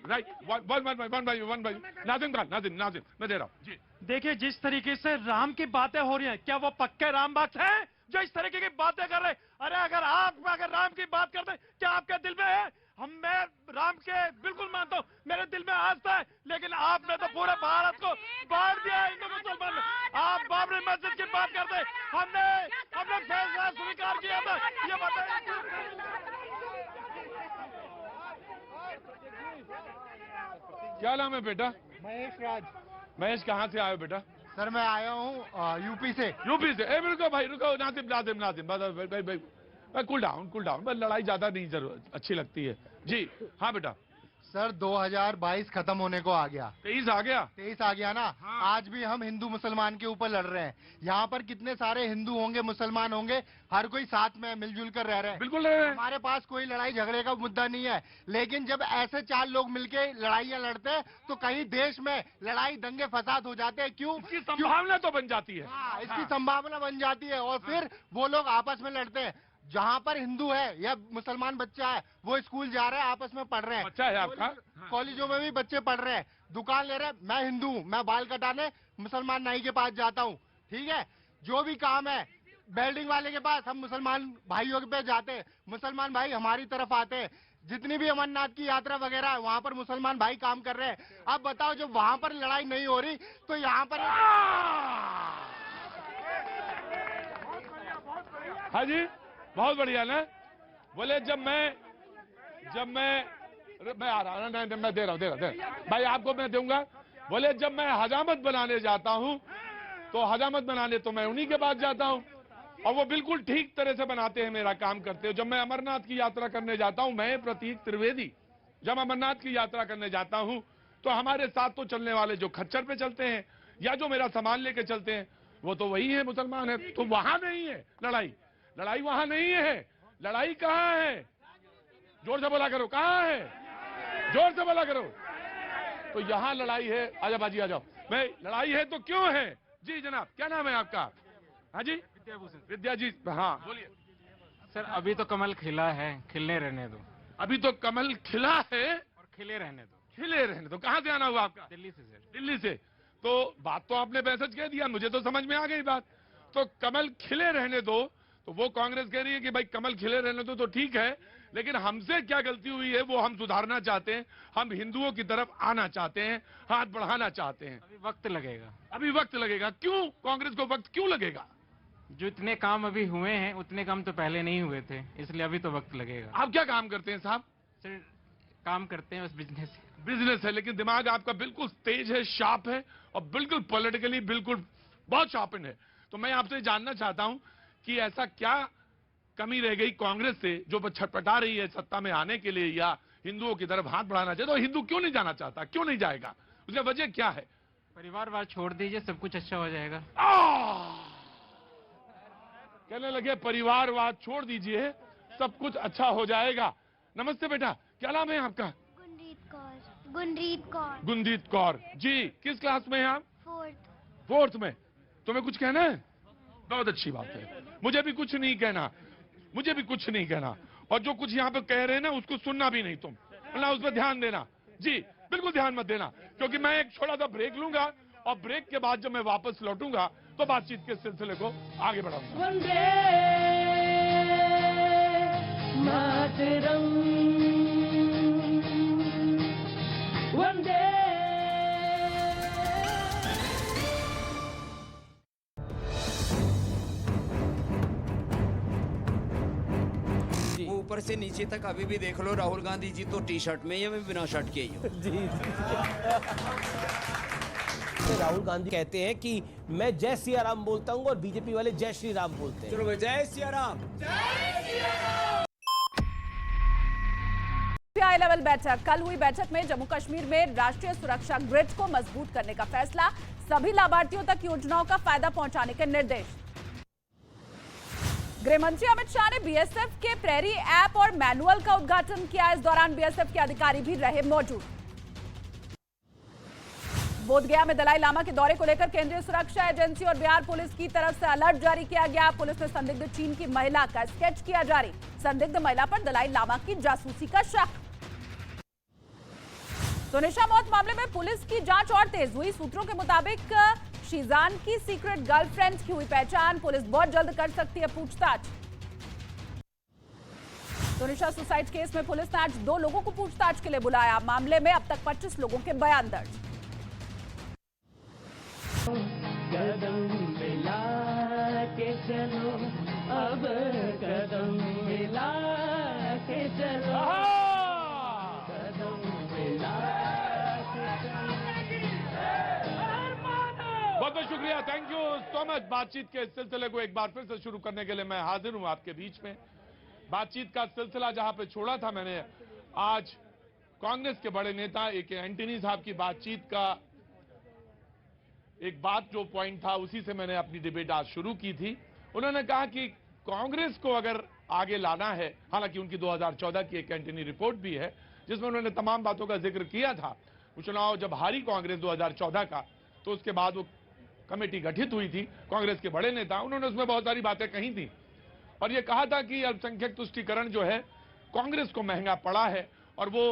राइट, वन भाई नाजिम मैं दे रहा हूँ जी। देखिए जिस तरीके से राम की बातें हो रही हैं, क्या वो पक्के राम भक्त हैं जो इस तरीके की बातें कर रहे हैं? अरे अगर राम की बात करते क्या आपके दिल में है? मैं राम के बिल्कुल मानता हूँ, मेरे दिल में आस्था है, लेकिन आपने तो पूरे भारत को बांट दिया है हिंदू मुसलमान में। आप बाबरी मस्जिद की बात करते, हमने फैसला स्वीकार किया था, ये बताइए। क्या नाम है बेटा? महेश राज। महेश कहाँ से आए हो बेटा? सर मैं आया हूँ यूपी से। यूपी से? ए रुको भाई रुको, नाजिम भाई कूल डाउन, बस लड़ाई ज्यादा नहीं जरूर अच्छी लगती है जी। हाँ बेटा। सर 2022 खत्म होने को आ गया, 23 आ गया। 23 आ गया ना। हाँ। आज भी हम हिंदू मुसलमान के ऊपर लड़ रहे हैं। यहाँ पर कितने सारे हिंदू होंगे, मुसलमान होंगे, हर कोई साथ में मिलजुल कर रह रहे हैं। बिल्कुल रहे हैं। हमारे पास कोई लड़ाई झगड़े का मुद्दा नहीं है, लेकिन जब ऐसे चार लोग मिलके लड़ाइयाँ लड़ते हैं तो कहीं देश में लड़ाई दंगे फसाद हो जाते हैं। क्यों? इसकी संभावना तो बन जाती है। हाँ, इसकी संभावना बन जाती है और फिर वो लोग आपस में लड़ते हैं। जहाँ पर हिंदू है या मुसलमान बच्चा है, वो स्कूल जा रहे हैं, आपस में पढ़ रहे हैं। बच्चा है आपका? कॉलेजों में भी बच्चे पढ़ रहे हैं, दुकान ले रहे हैं। मैं हिंदू हूँ, मैं बाल कटाने मुसलमान नाई के पास जाता हूँ, ठीक है। जो भी काम है वेल्डिंग वाले के पास, हम मुसलमान भाइयों के पास जाते हैं, मुसलमान भाई हमारी तरफ आते हैं। जितनी भी अमरनाथ की यात्रा वगैरह है, वहाँ पर मुसलमान भाई काम कर रहे हैं। अब बताओ, जब वहाँ पर लड़ाई नहीं हो रही तो यहाँ पर। हाँ जी बहुत बढ़िया ना। बोले जब मैं आ रहा, नहीं मैं दे रहा हूँ भाई आपको मैं दूंगा। बोले जब मैं हजामत बनाने जाता हूँ तो हजामत बनाने तो मैं उन्हीं के पास जाता हूँ और वो बिल्कुल ठीक तरह से बनाते हैं, मेरा काम करते हैं। जब मैं अमरनाथ की यात्रा करने जाता हूँ, मैं प्रतीक त्रिवेदी जब अमरनाथ की यात्रा करने जाता हूँ तो हमारे साथ तो चलने वाले जो खच्चर पे चलते हैं या जो मेरा सामान लेके चलते हैं वो तो वही है, मुसलमान है। तो वहां नहीं है लड़ाई वहां नहीं है। लड़ाई कहाँ है? जोर से बोला करो, कहाँ है? जोर से बोला करो। तो यहाँ लड़ाई है। आजा बाजी आ जाओ। भाई लड़ाई है तो क्यों है? जी जनाब क्या नाम है आपका? हाँ जी विद्या जी। हाँ बोलिए सर। अभी तो कमल खिला है, खिलने रहने दो। अभी तो कमल खिला है और खिले रहने दो। खिले रहने दो। कहाँ से आना हुआ आपका? दिल्ली से सर। दिल्ली से। तो बात तो आपने मैसेज कह दिया, मुझे तो समझ में आ गई बात। तो कमल खिले रहने दो, तो वो कांग्रेस कह रही है कि भाई कमल खिले रहने दो तो ठीक है, लेकिन हमसे क्या गलती हुई है वो हम सुधारना चाहते हैं। हम हिंदुओं की तरफ आना चाहते हैं, हाथ बढ़ाना चाहते हैं। अभी वक्त लगेगा। अभी वक्त लगेगा। क्यों कांग्रेस को वक्त क्यों लगेगा? जो इतने काम अभी हुए हैं उतने काम तो पहले नहीं हुए थे, इसलिए अभी तो वक्त लगेगा। आप क्या काम करते हैं साहब? सर काम करते हैं बस बिजनेस। बिजनेस है, लेकिन दिमाग आपका बिल्कुल तेज है, शार्प है और बिल्कुल पॉलिटिकली बिल्कुल बहुत शार्पन है। तो मैं आपसे जानना चाहता हूं कि ऐसा क्या कमी रह गई कांग्रेस से जो छटपटा रही है सत्ता में आने के लिए या हिंदुओं की तरफ हाथ बढ़ाना चाहिए? तो हिंदू क्यों नहीं जाना चाहता, क्यों नहीं जाएगा? उसकी वजह क्या है? परिवारवाद छोड़ दीजिए, सब कुछ अच्छा हो जाएगा। कहने लगे परिवारवाद छोड़ दीजिए, सब कुछ अच्छा हो जाएगा। नमस्ते बेटा, क्या नाम है आपका? गुनरीत कौर जी। किस क्लास में हैं आप? फोर्थ में। तुम्हें कुछ कहना है? बहुत अच्छी बात है। मुझे भी कुछ नहीं कहना, और जो कुछ यहाँ पे कह रहे हैं ना उसको सुनना भी नहीं तुम, ना उस पर ध्यान देना जी, बिल्कुल ध्यान मत देना। क्योंकि मैं एक छोटा सा ब्रेक लूंगा और ब्रेक के बाद जब मैं वापस लौटूंगा तो बातचीत के सिलसिले को आगे बढ़ाऊंगा। वंदे मातरम, वंदे। वो ऊपर ऊपर से नीचे तक अभी भी देख लो, राहुल गांधी जी तो टी शर्ट में, ये मैं बिना शर्ट के ही हूँ। जी राहुल गांधी कहते हैं कि मैं जय सिया राम बोलता हूँ और बीजेपी वाले जय श्री राम बोलते हैं। चलो भाई, जय सिया राम। हाई लेवल बैठक। कल हुई बैठक में जम्मू कश्मीर में राष्ट्रीय सुरक्षा ग्रिड को मजबूत करने का फैसला, सभी लाभार्थियों तक योजनाओं का फायदा पहुंचाने के निर्देश। गृह मंत्री अमित शाह ने बीएसएफ के प्रेरी ऐप और मैनुअल का उद्घाटन किया। इस दौरान बीएसएफ के अधिकारी भी रहे मौजूद। बोधगया में दलाई लामा के दौरे को लेकर केंद्रीय सुरक्षा एजेंसी और बिहार पुलिस की तरफ से अलर्ट जारी किया गया। पुलिस ने संदिग्ध चीन की महिला का स्केच किया जारी। संदिग्ध महिला पर दलाई लामा की जासूसी का शक। सोनिशा मौत मामले में पुलिस की जांच और तेज हुई। सूत्रों के मुताबिक शीजान की सीक्रेट गर्लफ्रेंड की हुई पहचान। पुलिस बहुत जल्द कर सकती है पूछताछ। सोनिशा सुसाइड केस में पुलिस ने आज 2 लोगों को पूछताछ के लिए बुलाया। मामले में अब तक 25 लोगों के बयान दर्ज। कदम मिला के चलो, अब कदम मिला के चलो, कदम मिला के चलो। बहुत बहुत शुक्रिया, थैंक यू सो मच। बातचीत के सिलसिले को एक बार फिर से शुरू करने के लिए मैं हाजिर हूं आपके बीच में। बातचीत का सिलसिला जहां पे छोड़ा था मैंने, आज कांग्रेस के बड़े नेता ए के एंटनी साहब की बातचीत का एक बात जो पॉइंट था, उसी से मैंने अपनी डिबेट आज शुरू की थी। उन्होंने कहा कि कांग्रेस को अगर आगे लाना है, हालांकि उनकी 2014 की एक एंटनी रिपोर्ट भी है जिसमें उन्होंने तमाम बातों का जिक्र किया था। वो चुनाव जब हारी कांग्रेस 2014 का, तो उसके बाद वो कमेटी गठित हुई थी, कांग्रेस के बड़े नेता, उन्होंने उसमें बहुत सारी बातें कही थी और ये कहा था कि अल्पसंख्यक तुष्टीकरण जो है कांग्रेस को महंगा पड़ा है और वो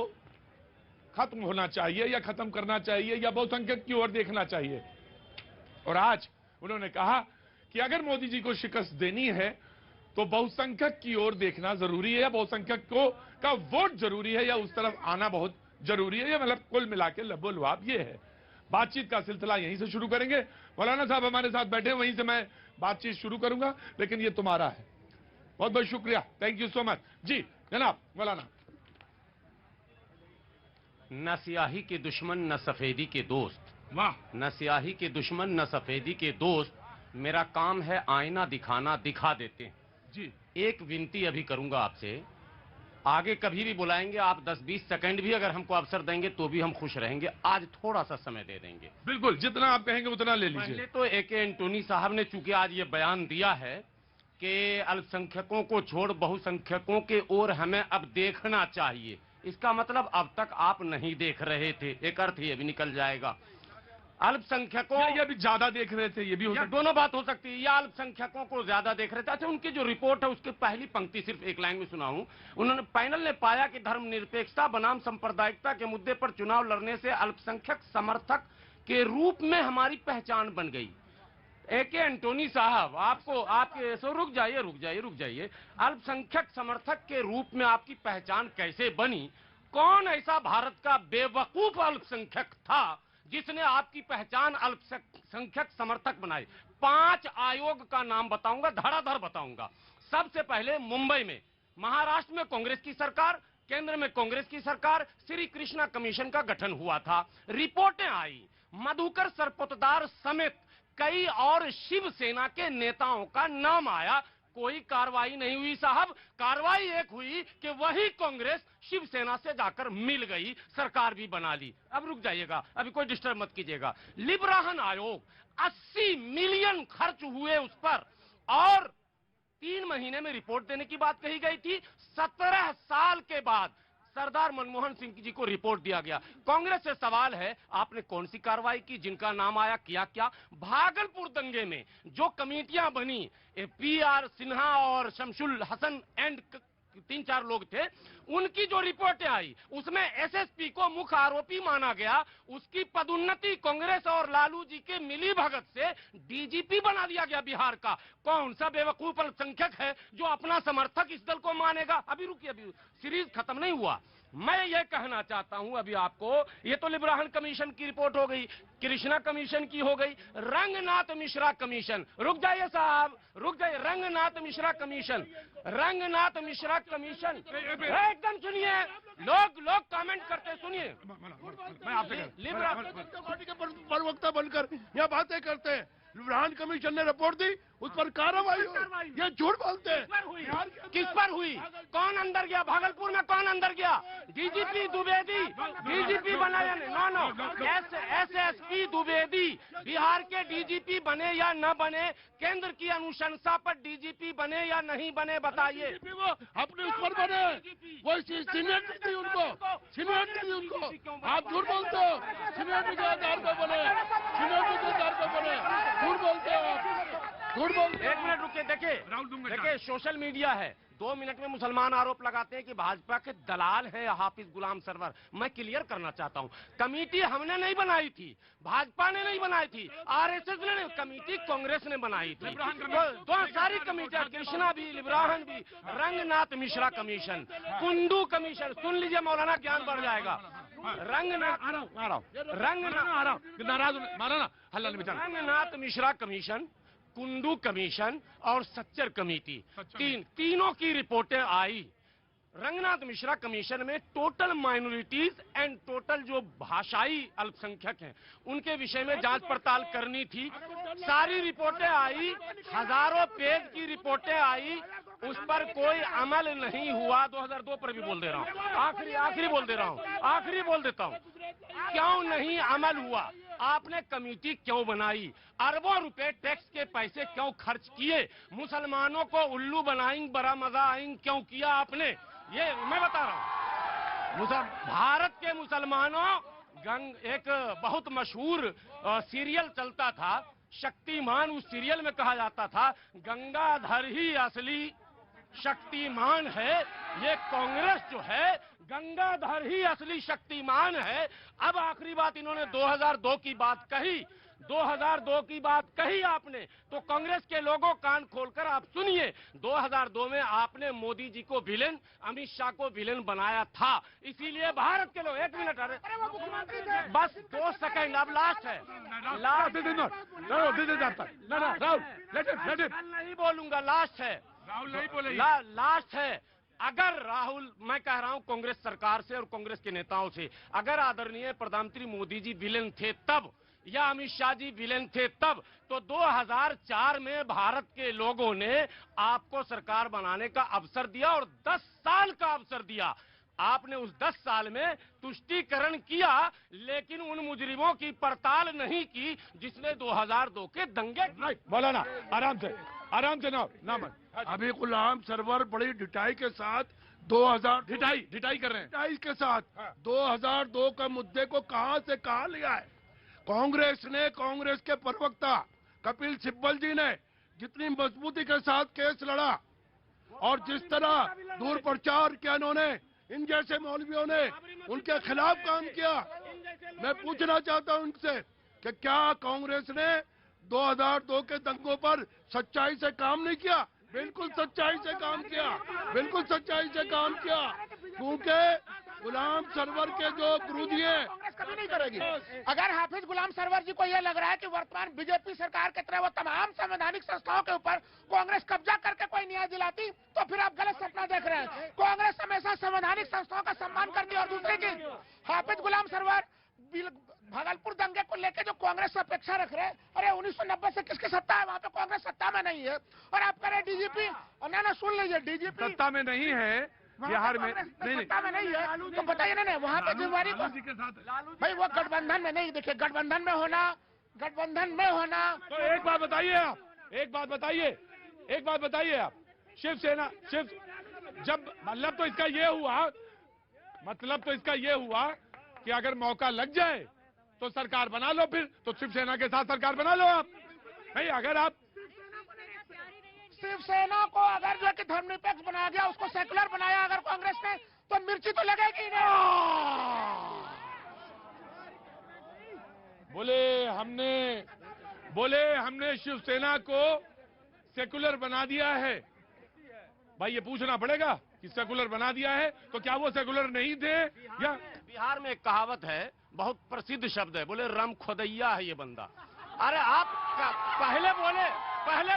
खत्म होना चाहिए या खत्म करना चाहिए या बहुसंख्यक की ओर देखना चाहिए। और आज उन्होंने कहा कि अगर मोदी जी को शिकस्त देनी है तो बहुसंख्यक की ओर देखना जरूरी है या बहुसंख्यक को का वोट जरूरी है या उस तरफ आना बहुत जरूरी है। या मतलब कुल मिला के लबोलवाब ये है। बातचीत का सिलसिला यहीं से शुरू करेंगे। मौलाना साहब हमारे साथ बैठे, वहीं से मैं बातचीत शुरू करूंगा, लेकिन ये तुम्हारा है। बहुत बहुत शुक्रिया, थैंक यू सो मच। जी जनाब मौलाना। न स्याही के दुश्मन न सफेदी के दोस्त, वाह। न स्याही के दुश्मन न सफेदी के दोस्त, मेरा काम है आईना दिखाना, दिखा देते हैं। जी एक विनती अभी करूंगा आपसे, आगे कभी भी बुलाएंगे आप 10-20 सेकंड भी अगर हमको अवसर देंगे तो भी हम खुश रहेंगे। आज थोड़ा सा समय दे देंगे। बिल्कुल, जितना आप कहेंगे उतना ले लीजिए। पहले तो ए के एंटोनी साहब ने चूंकि आज ये बयान दिया है कि अल्पसंख्यकों को छोड़ बहुसंख्यकों के ओर हमें अब देखना चाहिए, इसका मतलब अब तक आप नहीं देख रहे थे, एक अर्थ ये भी निकल जाएगा। अल्पसंख्यकों ये भी ज्यादा देख रहे थे, ये भी हो सकता है। दोनों बात हो सकती है, या अल्पसंख्यकों को ज्यादा देख रहे थे। अच्छा, उनकी जो रिपोर्ट है उसकी पहली पंक्ति सिर्फ एक लाइन में सुनाऊं। उन्होंने, पैनल ने पाया कि धर्मनिरपेक्षता बनाम सांप्रदायिकता के मुद्दे पर चुनाव लड़ने से अल्पसंख्यक समर्थक के रूप में हमारी पहचान बन गई। ए के एंटोनी साहब, आपको आपके सो रुक जाइए। अल्पसंख्यक समर्थक के रूप में आपकी पहचान कैसे बनी? कौन ऐसा भारत का बेवकूफ अल्पसंख्यक था जिसने आपकी पहचान अल्पसंख्यक समर्थक बनाई? 5 आयोग का नाम बताऊंगा, धड़ाधड़ बताऊंगा। सबसे पहले मुंबई में, महाराष्ट्र में कांग्रेस की सरकार, केंद्र में कांग्रेस की सरकार, श्री कृष्णा कमीशन का गठन हुआ था। रिपोर्टें आई, मधुकर सरपोतदार समेत कई और शिवसेना के नेताओं का नाम आया। कोई कार्रवाई नहीं हुई साहब। कार्रवाई एक हुई कि वही कांग्रेस शिवसेना से जाकर मिल गई, सरकार भी बना ली। अब रुक जाइएगा, अभी कोई डिस्टर्ब मत कीजिएगा। लिब्राहन आयोग, 80 मिलियन खर्च हुए उस पर और 3 महीने में रिपोर्ट देने की बात कही गई थी। 17 साल के बाद सरदार मनमोहन सिंह जी को रिपोर्ट दिया गया। कांग्रेस से सवाल है, आपने कौन सी कार्रवाई की? जिनका नाम आया किया क्या? भागलपुर दंगे में जो कमेटियां बनी, PR सिन्हा और शमसुल हसन एंड 3-4 लोग थे, उनकी जो रिपोर्टें आई उसमें SSP को मुख्य आरोपी माना गया। उसकी पदोन्नति कांग्रेस और लालू जी के मिली भगत से DGP बना दिया गया बिहार का। कौन सा बेवकूफ अल्पसंख्यक है जो अपना समर्थक इस दल को मानेगा? अभी रुकिए, अभी सीरीज खत्म नहीं हुआ। मैं ये कहना चाहता हूं अभी आपको, ये तो लिब्राहन कमीशन की रिपोर्ट हो गई, कृष्णा कमीशन की हो गई, रंगनाथ मिश्रा कमीशन। रुक जाइए साहब, रुक जाइए। रंगनाथ मिश्रा कमीशन, रंगनाथ मिश्रा कमीशन, एकदम सुनिए, लोग कमेंट करते, सुनिए। मैं आपसे पार्टी के प्रवक्ता बनकर यह बातें करते हैं, लिब्रान कमीशन ने रिपोर्ट दी, उस पर कार्रवाई हुई, ये झूठ बोलते हैं। किस पर हुई? कौन अंदर गया? भागलपुर में कौन अंदर गया? डीजीपी द्विवेदी, डीजीपी बना या नो, एसएसपी द्विवेदी बिहार के डीजीपी बने या न बने, केंद्र की अनुशंसा पर डीजीपी बने या नहीं बने, बताइए। वो अपने उस पर बने, वो सीनियरिटी थी उनको, सीनियरिटी थी उनको। आप झूठ बोलते हो, सीनियरिटी के आधार पर बने, सीनियरिटी के आधार पर बने, झूठ बोलते हो आप, झूठ बोलते हो। 1 मिनट रुकिए, देखिए सोशल मीडिया है, 2 मिनट में मुसलमान आरोप लगाते हैं कि भाजपा के दलाल हैं हाफिज गुलाम सरवर। मैं क्लियर करना चाहता हूं, कमेटी हमने नहीं बनाई थी, भाजपा ने नहीं बनाई थी, आरएसएस ने नहीं, कमेटी कांग्रेस ने बनाई थी। दो सारी कमेटियां, कृष्णा भी, लिब्राहन भी, रंगनाथ मिश्रा कमीशन, कुंडू कमीशन, सुन लीजिए मौलाना, ज्ञान बढ़ जाएगा। रंगनाथ मिश्रा कमीशन, कुंडू कमीशन और सच्चर कमेटी, तीनों की रिपोर्टें आई। रंगनाथ मिश्रा कमीशन में टोटल माइनॉरिटीज एंड टोटल जो भाषाई अल्पसंख्यक हैं उनके विषय में जांच पड़ताल करनी थी। सारी रिपोर्टें आई, हजारों पेज की रिपोर्टें आई, उस पर कोई अमल नहीं हुआ। 2002 पर भी बोल दे रहा हूँ, आखिरी बोल दे रहा हूँ, आखिरी बोल देता हूँ, क्यों नहीं अमल हुआ? आपने कमेटी क्यों बनाई? अरबों रुपए टैक्स के पैसे क्यों खर्च किए? मुसलमानों को उल्लू बनाएंगे, बड़ा मजा आएंगे क्यों किया आपने? ये मैं बता रहा हूँ। भारत के मुसलमानों, एक बहुत मशहूर सीरियल चलता था शक्तिमान, उस सीरियल में कहा जाता था गंगाधर ही असली शक्तिमान है। ये कांग्रेस जो है गंगाधर ही असली शक्तिमान है। अब आखिरी बात, इन्होंने 2002 की बात कही, 2002 की बात कही आपने, तो कांग्रेस के लोगों कान खोलकर आप सुनिए। 2002 में आपने मोदी जी को विलेन, अमित शाह को विलेन बनाया था, इसीलिए भारत के लोग, 1 मिनट, अरे बस 2 सेकंड, अब लास्ट है, नहीं बोलूंगा, लास्ट है, लास्ट है। अगर राहुल, मैं कह रहा हूं कांग्रेस सरकार से और कांग्रेस के नेताओं से, अगर आदरणीय प्रधानमंत्री मोदी जी विलेन थे तब, या अमित शाह जी विलेन थे तब, तो 2004 में भारत के लोगों ने आपको सरकार बनाने का अवसर दिया और 10 साल का अवसर दिया। आपने उस 10 साल में तुष्टीकरण किया, लेकिन उन मुजरिमों की पड़ताल नहीं की जिसने 2002 के दंगे। बोला ना, आराम से ना मन। अभी गुलाम सरवर बड़ी ढिठाई के साथ 2000 ढिठाई कर रहे हैं, ढिठाई के साथ 2002 के मुद्दे को कहां से कहां लिया है। कांग्रेस ने, कांग्रेस के प्रवक्ता कपिल सिब्बल जी ने जितनी मजबूती के साथ केस लड़ा और जिस तरह दूर प्रचार किया इन्होंने, इन जैसे मौलवियों ने उनके खिलाफ काम किया, मैं पूछना चाहता हूं उनसे कि क्या कांग्रेस ने 2002 के दंगों पर सच्चाई से काम नहीं किया? बिल्कुल सच्चाई से काम किया, बिल्कुल सच्चाई से काम किया, क्योंकि गुलाम सरवर के जो गुरुजी हैं, कांग्रेस कभी नहीं करेगी। अगर हाफिज गुलाम सरवर जी को यह लग रहा है कि वर्तमान बीजेपी सरकार की तरह वो तमाम संवैधानिक संस्थाओं के ऊपर कांग्रेस कब्जा करके कोई न्याय दिलाती, तो फिर आप गलत सपना देख रहे हैं। कांग्रेस हमेशा संवैधानिक संस्थाओं का सम्मान करती है। और दूसरी चीज, हाफिज गुलाम सरवर भागलपुर दंगे को लेकर जो कांग्रेस से अपेक्षा रख रहे हैं, अरे 1990 से किसकी सत्ता है वहाँ पे? कांग्रेस सत्ता में नहीं है। और आप कह रहे डीजीपी, ना सुन लीजिए, डीजीपी सत्ता में नहीं है बिहार में, सत्ता में नहीं है, तो बताइए ना, वहाँ पे जिम्मेवारी को भाई वो गठबंधन में नहीं। देखिए, गठबंधन में होना तो एक बात बताइए आप, एक बात बताइए आप, शिवसेना जब मतलब तो इसका ये हुआ कि अगर मौका लग जाए तो सरकार बना लो, फिर तो शिवसेना के साथ सरकार बना लो आप। नहीं, अगर आप शिवसेना को अगर जो कि धर्मनिरपेक्ष बनाया गया, उसको सेकुलर बनाया अगर कांग्रेस ने, तो मिर्ची तो लगेगी नहीं। बोले हमने शिवसेना को सेकुलर बना दिया है। भाई ये पूछना पड़ेगा कि सेकुलर बना दिया है तो क्या वो सेकुलर नहीं थे? या बिहार में एक कहावत है, बहुत प्रसिद्ध शब्द है, बोले राम खोदैया है ये बंदा। अरे आप पहले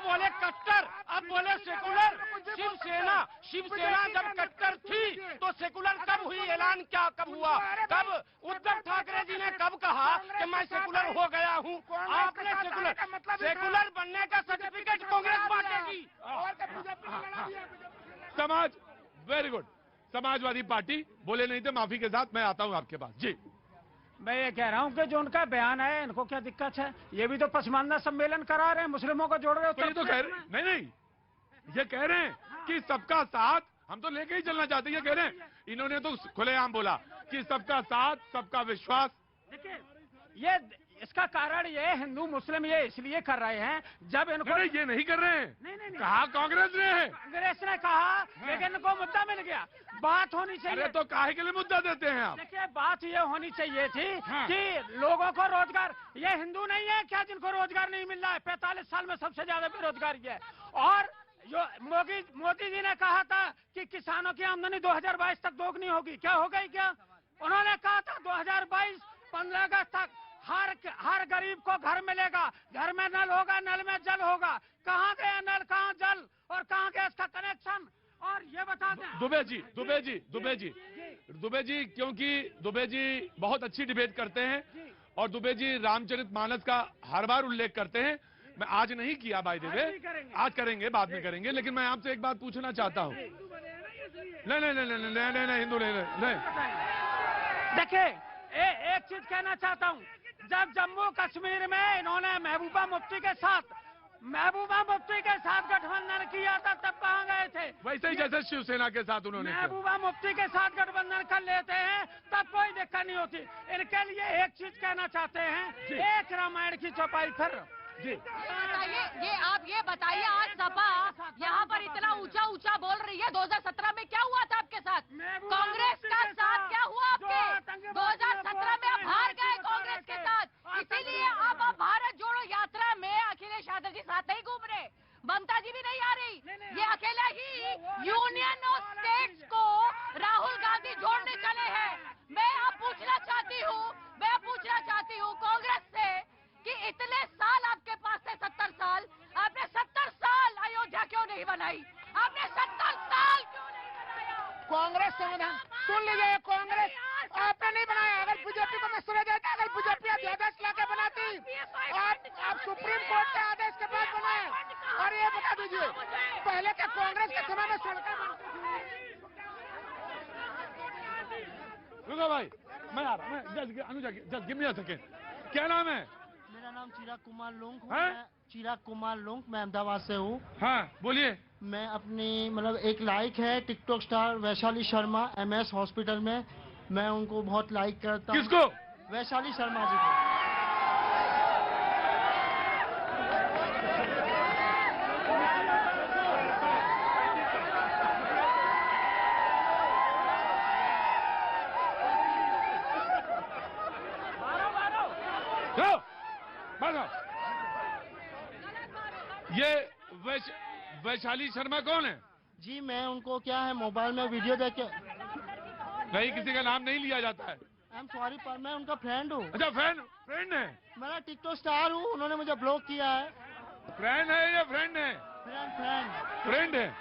बोले कट्टर, अब बोले सेकुलर। शिवसेना जब कट्टर थी तो सेकुलर कब हुई? ऐलान क्या कब हुआ? कब उद्धव ठाकरे जी ने कब कहा कि मैं सेकुलर हो गया हूँ? आपने सेकुलर बनने का सर्टिफिकेट कांग्रेस बांटेगी। समाज, वेरी गुड। समाजवादी पार्टी बोले नहीं थे, माफी के साथ मैं आता हूँ आपके पास। जी, मैं ये कह रहा हूँ कि जो उनका बयान है, इनको क्या दिक्कत है? ये भी तो पसमानदा सम्मेलन करा रहे हैं, मुस्लिमों को जोड़ रहे हो। तो ये तो कह रहे नहीं, ये कह रहे हैं कि सबका साथ हम तो लेके ही चलना चाहते हैं। ये कह रहे हैं, इन्होंने तो खुलेआम बोला कि सबका साथ, सबका विश्वास। देखिए, ये इसका कारण ये हिंदू मुस्लिम ये इसलिए कर रहे हैं, जब इनको ये नहीं कर रहे हैं। नहीं। कहा कांग्रेस ने है। कांग्रेस ने कहा, लेकिन इनको मुद्दा मिल गया। बात होनी चाहिए। अरे तो काहे के लिए मुद्दा देते हैं आप? देखिए, बात ये होनी चाहिए थी कि लोगों को रोजगार, ये हिंदू नहीं है क्या जिनको रोजगार नहीं मिल रहा है? 45 साल में सबसे ज्यादा बेरोजगारी है। और जो मोदी जी ने कहा था कि किसानों की आमदनी 2022 तक दोगुनी होगी, क्या हो गई? क्या उन्होंने कहा था 2022 15 अगस्त तक हर गरीब को घर मिलेगा, घर में नल होगा, नल में जल होगा। कहाँ गया नल, कहाँ जल और कहाँ गया इसका कनेक्शन? और ये बता दें दुबे जी, क्योंकि दुबे जी बहुत अच्छी डिबेट करते हैं और दुबे जी रामचरितमानस का हर बार उल्लेख करते हैं। मैं आज नहीं किया बाय द वे, आज करेंगे, बाद में करेंगे। लेकिन मैं आपसे एक बात पूछना चाहता हूँ। नहीं, हिंदू नहीं। देखिए, एक चीज कहना चाहता हूँ। जब जम्मू कश्मीर में इन्होंने महबूबा मुफ्ती के साथ गठबंधन किया था, तब कहाँ गए थे? वैसे ही जैसे शिवसेना के साथ उन्होंने महबूबा मुफ्ती के साथ गठबंधन कर लेते हैं, तब कोई दिक्कत नहीं होती। इनके लिए एक चीज कहना चाहते हैं, एक रामायण की चौपाई फिर। जी, आप ये बताइए, आज सपा यहाँ पर इतना ऊंचा बोल रही है। 2017 में क्या हुआ था आपके साथ? कांग्रेस का साथ क्या हुआ आपके? 2017 में आप हार गए कांग्रेस के साथ, इसीलिए अब आप भारत जोड़ो यात्रा में अखिलेश यादव जी साथ नहीं घूम रहे, ममता जी भी नहीं आ रही। ये अकेला ही यूनियन ऑफ स्टेट्स को राहुल गांधी जोड़ने चले हैं। मैं अब पूछना चाहती हूँ कांग्रेस से कि इतने साल आपके पास थे, 70 साल, आपने 70 साल अयोध्या क्यों नहीं बनाई? आपने 70 साल क्यों नहीं बनाया? कांग्रेस संविधान सुन लीजिए, कांग्रेस आपने नहीं बनाया। अगर बीजेपी को मशवरा देता, अगर बीजेपी अध्यादेश लाके बनाती, आप सुप्रीम कोर्ट के आदेश के बाद बनाए। और ये बता दीजिए, पहले के कांग्रेस के समय में सड़कें रुको भाई, मैं आ रहा हूँ। Anuja, just give me a second. क्या नाम है? मेरा नाम चिराग कुमार लोंग, मैं अहमदाबाद से हूँ। हाँ, बोलिए। मैं अपनी एक लाइक है TikTok star Vaishali Sharma MS hospital में, मैं उनको बहुत लाइक करता हूँ। किसको? वैशाली शर्मा जी को। ये वैशाली शर्मा कौन है? जी, मैं उनको क्या है मोबाइल में वीडियो देख के, नहीं, किसी का नाम नहीं लिया जाता है। आई एम सॉरी पर मैं उनका फ्रेंड हूँ। अच्छा, फ्रेंड है? मैं टिकटॉक स्टार हूँ, उन्होंने मुझे ब्लॉक किया है। फ्रेंड है या फ्रेंड है? फ्रेंड है।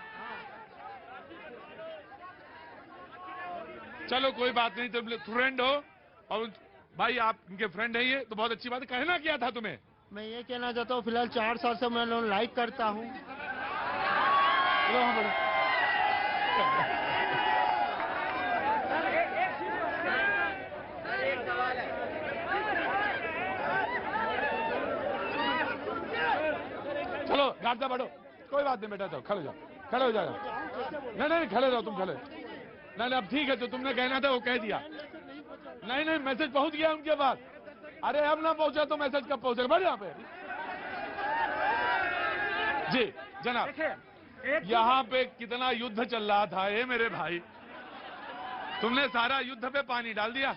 चलो कोई बात नहीं, तुम फ्रेंड हो और भाई आप इनके फ्रेंड है, ये तो बहुत अच्छी बात है। कहना क्या था तुम्हें? मैं ये कहना चाहता हूँ, फिलहाल 4 साल से मैं उन्हें लाइक करता हूँ। चलो घाट से बढ़ो, कोई बात नहीं बेटा, जाओ खड़े हो जाओ। नहीं, खड़े रहो, तुम खड़े। नहीं, अब ठीक है, जो तुमने कहना था वो कह दिया। नहीं, मैसेज पहुंच गया उनके पास। अरे अब ना पहुंचा तो मैसेज कब पहुंचेगा? बढ़ यहाँ पे। जी जनाब, यहाँ पे कितना युद्ध चल रहा था ये मेरे भाई, तुमने सारा युद्ध पे पानी डाल दिया।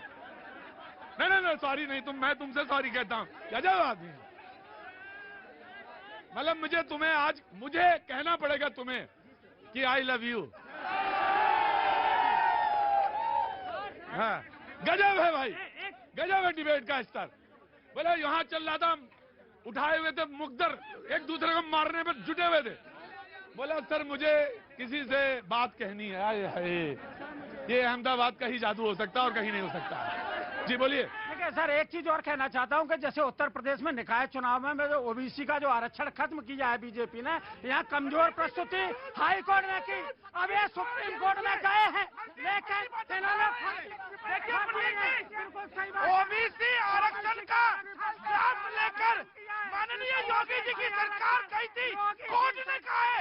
नहीं, सॉरी नहीं, मैं तुमसे सॉरी कहता हूँ। गजब आदमी, मुझे कहना पड़ेगा तुम्हें कि आई लव यू। हाँ, गजब है भाई, गजब है डिबेट का स्तर। बोले यहाँ चल रहा था, उठाए हुए थे मुकदर, एक दूसरे को मारने पर जुटे हुए थे। बोला सर मुझे किसी से बात कहनी है। आए हाय, ये अहमदाबाद का ही जादू हो सकता है और कहीं नहीं हो सकता। जी बोलिए। देखिए सर, एक चीज और कहना चाहता हूँ कि जैसे उत्तर प्रदेश में निकाय चुनाव में जो ओबीसी का जो आरक्षण खत्म किया है बीजेपी ने, यहाँ कमजोर प्रस्तुति हाई कोर्ट में की, अब ये सुप्रीम कोर्ट में गए हैं, लेकिन इन्होंने बिल्कुल सही बात, ओबीसी आरक्षण का लाभ लेकर माननीय योगी जी की सरकार गई थी, कोर्ट ने कहा है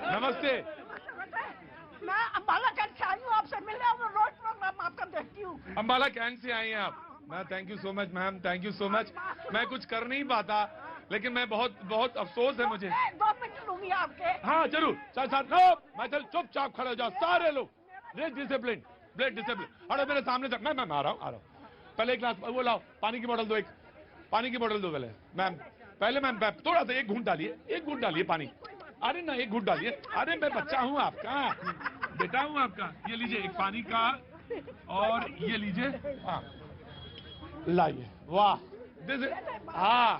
नमस्ते। मैं अम्बाला कैंट से आई हूँ, आपसे मिलने रोज प्रोग्राम आपका देखती हूँ। अम्बाला कैंट से आई हैं आप? मैं thank you so much ma'am, thank you so much. मैं कुछ कर नहीं पाता, लेकिन मैं बहुत अफसोस है मुझे। 2 मिनट लूंगी आपके। हाँ जरूर। चल मैं चल चुपचाप खड़े हो जाओ सारे लोग। Blood discipline, blood discipline. अरे मेरे सामने से मैं आ रहा हूँ। पहले एक गिलास वो लाओ, पानी की बोतल दो, एक पानी की बोतल दो पहले मैम। पहले मैम थोड़ा सा एक घूंट डालिए पानी। अरे ना एक घूंट डालिए। अरे मैं बच्चा हूँ आपका, बेटा हूँ आपका। ये लीजिए एक पानी का, और ये लीजिए। हाँ लाइए। वाह।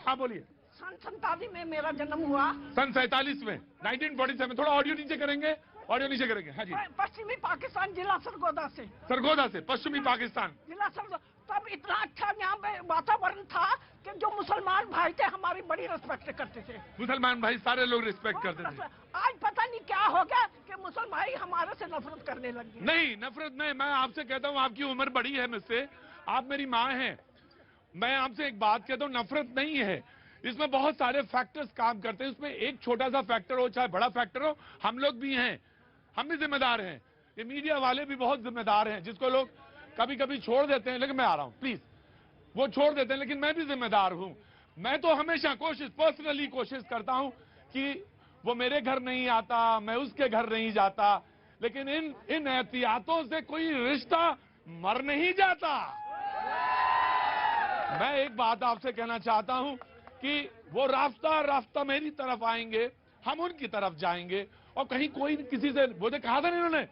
हाँ बोलिए। सन 47 में मेरा जन्म हुआ। सन 47 में 1947। थोड़ा ऑडियो नीचे करेंगे, ऑडियो नीचे करेंगे। हाँ जी। पश्चिमी पाकिस्तान, जिला सरगोदा से। सरगोदा से पश्चिमी पाकिस्तान, जिला सरगोदा। तब इतना अच्छा यहाँ पे वातावरण था कि जो मुसलमान भाई थे हमारी बड़ी रिस्पेक्ट करते थे। मुसलमान भाई सारे लोग रिस्पेक्ट करते थे। आज पता नहीं क्या हो गया कि मुसलमान भाई हमारे से नफरत करने लगे। नहीं नफरत नहीं, मैं आपसे कहता हूँ आपकी उम्र बड़ी है मुझसे, आप मेरी माँ हैं। मैं आपसे एक बात कहता हूँ, नफरत नहीं है, इसमें बहुत सारे फैक्टर्स काम करते हैं। उसमें एक छोटा सा फैक्टर हो चाहे बड़ा फैक्टर हो, हम लोग भी हैं, हम भी जिम्मेदार हैं। ये मीडिया वाले भी बहुत जिम्मेदार हैं, जिसको लोग कभी कभी छोड़ देते हैं। लेकिन मैं आ रहा हूं प्लीज, वो छोड़ देते हैं, लेकिन मैं भी जिम्मेदार हूं। मैं तो हमेशा पर्सनली कोशिश करता हूं कि वो मेरे घर नहीं आता, मैं उसके घर नहीं जाता, लेकिन इन एहतियातों से कोई रिश्ता मर नहीं जाता। मैं एक बात आपसे कहना चाहता हूं कि वो रास्ता मेरी तरफ आएंगे, हम उनकी तरफ जाएंगे, और कहीं कोई किसी से, वो कहा था ना इन्होंने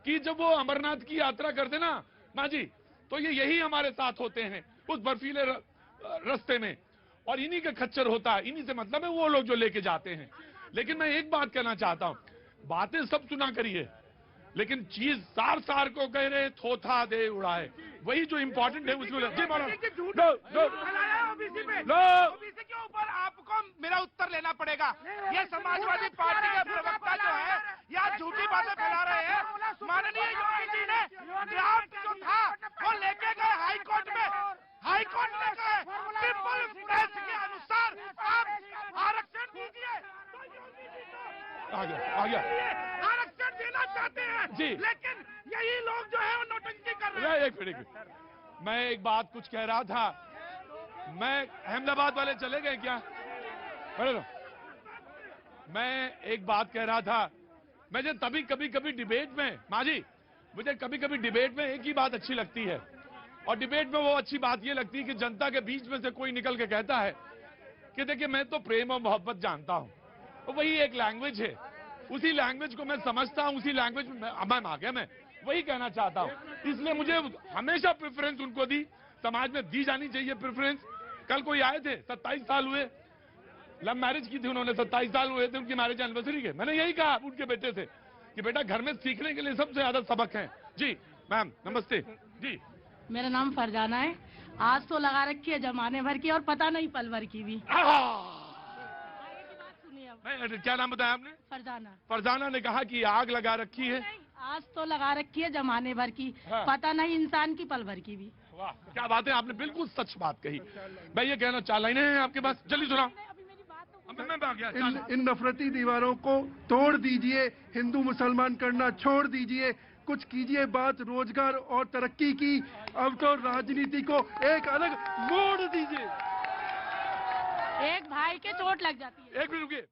कि जब वो अमरनाथ की यात्रा करते ना माँ जी, तो यही हमारे साथ होते हैं उस बर्फीले रास्ते में, और इन्हीं का खच्चर होता है, इन्हीं से मतलब है वो लोग जो लेके जाते हैं। लेकिन मैं एक बात कहना चाहता हूं, बातें सब सुना करिए, लेकिन चीज सार को कह रहे थोथा दे उड़ाए, वही जो इम्पोर्टेंट है उसको। ओबीसी के ऊपर आपको मेरा उत्तर लेना पड़ेगा। ये समाजवादी पार्टी के प्रवक्ता जो है यहाँ झूठी बातें फैला रहे हैं। माननीय योगी जी ने ड्राफ्ट जो था वो लेके गए हाई कोर्ट में, हाई कोर्ट ने कहा ट्रिपल प्रेस के अनुसार आप आरक्षण दीजिए। आ गया आरक्षण देना चाहते हैं जी, लेकिन यही लोग जो है वो नोटंकी कर रहे हैं। एक मिनट, मैं एक बात कुछ कह रहा था। मैं अहमदाबाद वाले चले गए क्या? मैं एक बात कह रहा था, मुझे कभी डिबेट में, माँ जी मुझे कभी डिबेट में एक ही बात अच्छी लगती है, और डिबेट में वो अच्छी बात ये लगती है कि जनता के बीच में से कोई निकल के कहता है कि देखिए मैं तो प्रेम और मोहब्बत जानता हूं, तो वही एक लैंग्वेज है, उसी लैंग्वेज को मैं समझता हूं, उसी लैंग्वेज में आ गया। मैं वही कहना चाहता हूं, इसलिए मुझे हमेशा प्रेफरेंस उनको दी, समाज में दी जानी चाहिए प्रेफरेंस। कल कोई आए थे, 27 साल हुए, लव मैरिज की थी उन्होंने, 27 साल हुए थे उनकी मैरिज एनिवर्सरी के। मैंने यही कहा उनके बेटे से कि बेटा घर में सीखने के लिए सबसे ज्यादा सबक है। जी मैम नमस्ते। जी मेरा नाम फरजाना है। आज तो लगा रखी है जमाने भर की और पता नहीं पल भर की भी। क्या नाम बताया आपने? फरजाना। फरजाना ने कहा कि आग लगा रखी है, आज तो लगा रखी है जमाने भर की, हाँ। पता नहीं इंसान की पल भर की भी। वाह क्या बात है, आपने बिल्कुल सच बात कही। मैं ये कहना, 4 लाइनें हैं आपके पास, जल्दी सुनाओ। इन नफरती दीवारों को तोड़ दीजिए, हिंदू मुसलमान करना छोड़ दीजिए, कुछ कीजिए बात रोजगार और तरक्की की। अब तो राजनीति को एक अलग मोड़ दीजिए। एक भाई के चोट लग जाती है। एक मिनट रुकिए।